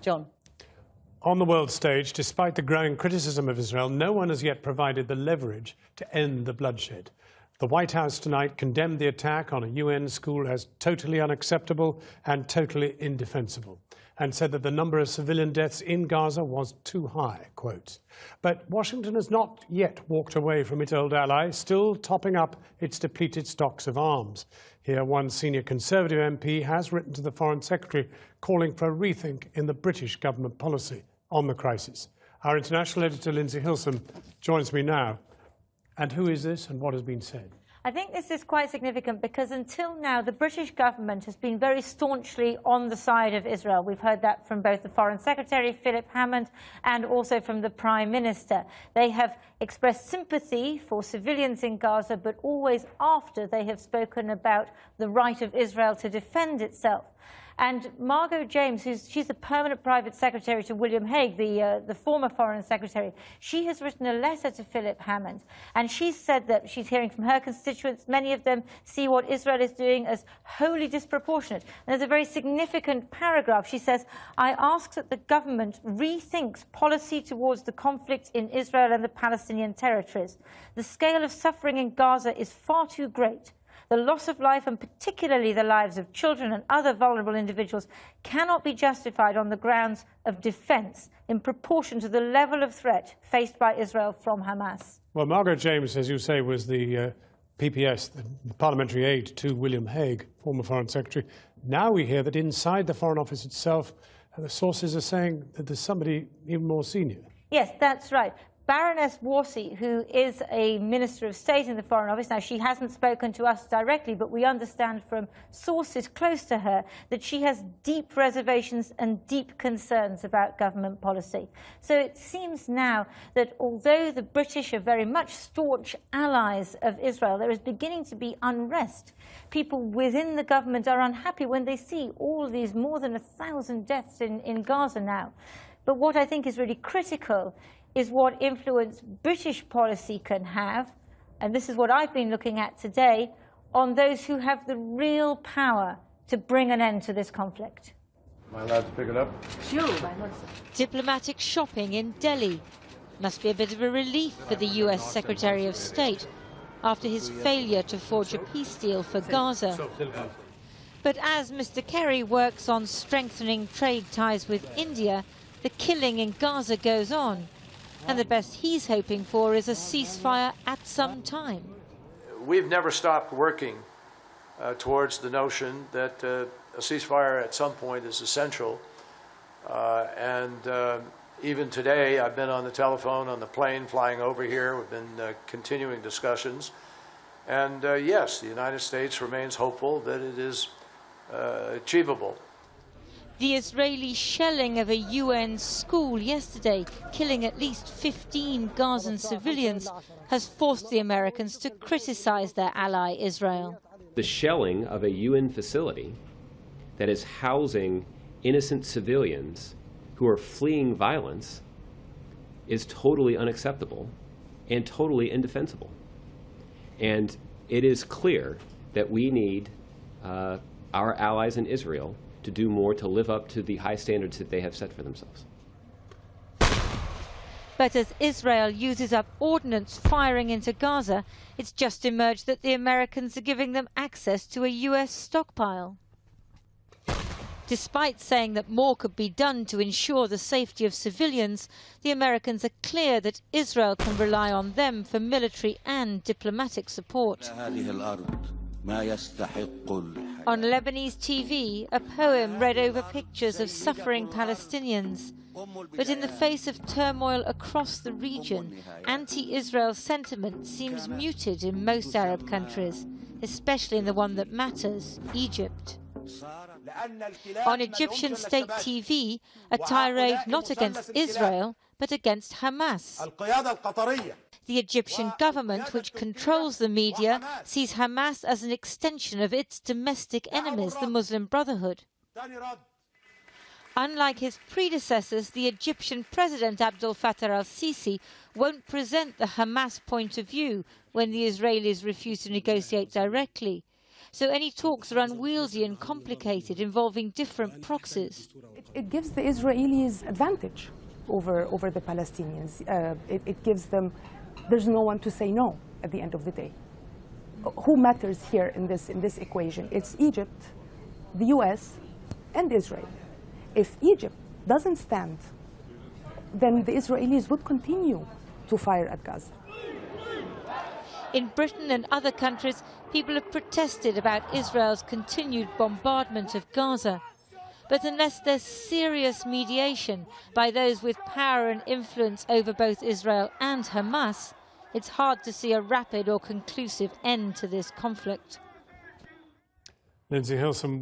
John. On the world stage, despite the growing criticism of Israel, no one has yet provided the leverage to end the bloodshed. The White House tonight condemned the attack on a UN school as totally unacceptable and totally indefensible, and said that the number of civilian deaths in Gaza was too high, quote. But Washington has not yet walked away from its old ally, still topping up its depleted stocks of arms. Here, one senior Conservative MP has written to the Foreign Secretary calling for a rethink in the British government policy on the crisis. Our international editor, Lindsey Hilsum, joins me now. And who is this and what has been said? I think this is quite significant because until now the British government has been very staunchly on the side of Israel. We've heard that from both the Foreign Secretary, Philip Hammond, and also from the Prime Minister. They have expressed sympathy for civilians in Gaza, but always after they have spoken about the right of Israel to defend itself. And Margot James, she's the permanent private secretary to William Hague, the former foreign secretary, she has written a letter to Philip Hammond. And she said that she's hearing from her constituents, many of them see what Israel is doing as wholly disproportionate. And there's a very significant paragraph. She says, I ask that the government rethinks policy towards the conflict in Israel and the Palestinian territories. The scale of suffering in Gaza is far too great. The loss of life, and particularly the lives of children and other vulnerable individuals, cannot be justified on the grounds of defence in proportion to the level of threat faced by Israel from Hamas. Well, Margot James, as you say, was the PPS, the parliamentary aide to William Hague, former Foreign Secretary. Now we hear that inside the Foreign Office itself, the sources are saying that there's somebody even more senior. Yes, that's right. Baroness Warsi, who is a Minister of State in the Foreign Office, now she hasn't spoken to us directly, but we understand from sources close to her that she has deep reservations and deep concerns about government policy. So it seems now that although the British are very much staunch allies of Israel, there is beginning to be unrest. People within the government are unhappy when they see all these more than 1,000 deaths in Gaza now. But what I think is really critical is what influence British policy can have, and this is what I've been looking at today, on those who have the real power to bring an end to this conflict. Am I allowed to pick it up? Sure. Diplomatic shopping in Delhi must be a bit of a relief for the US Secretary of State after his failure to forge a peace deal for Gaza. But as Mr. Kerry works on strengthening trade ties with India, the killing in Gaza goes on. And the best he's hoping for is a ceasefire at some time. We've never stopped working towards the notion that a ceasefire at some point is essential. Even today, I've been on the telephone, on the plane flying over here. We've been continuing discussions. And yes, the United States remains hopeful that it is achievable. The Israeli shelling of a UN school yesterday, killing at least 15 Gazan civilians, has forced the Americans to criticize their ally Israel. The shelling of a UN facility that is housing innocent civilians who are fleeing violence is totally unacceptable and totally indefensible. And it is clear that we need our allies in Israel to do more to live up to the high standards that they have set for themselves. But as Israel uses up ordnance firing into Gaza, it's just emerged that the Americans are giving them access to a US stockpile. Despite saying that more could be done to ensure the safety of civilians, the Americans are clear that Israel can rely on them for military and diplomatic support. On Lebanese TV, a poem read over pictures of suffering Palestinians. But in the face of turmoil across the region, anti-Israel sentiment seems muted in most Arab countries, especially in the one that matters, Egypt. On Egyptian state TV, a tirade not against Israel, but against Hamas. The Egyptian government, which controls the media, sees Hamas as an extension of its domestic enemies, the Muslim Brotherhood. Unlike his predecessors, the Egyptian President Abdel Fattah al-Sisi won't present the Hamas point of view when the Israelis refuse to negotiate directly. So any talks are unwieldy and complicated, involving different proxies. It gives the Israelis advantage over the Palestinians. It gives them, there's no one to say no at the end of the day. Who matters here in this equation? It's Egypt, the US, and Israel. If Egypt doesn't stand, then the Israelis would continue to fire at Gaza. In Britain and other countries, people have protested about Israel's continued bombardment of Gaza. But unless there's serious mediation by those with power and influence over both Israel and Hamas, it's hard to see a rapid or conclusive end to this conflict. Lindsey Hilsum.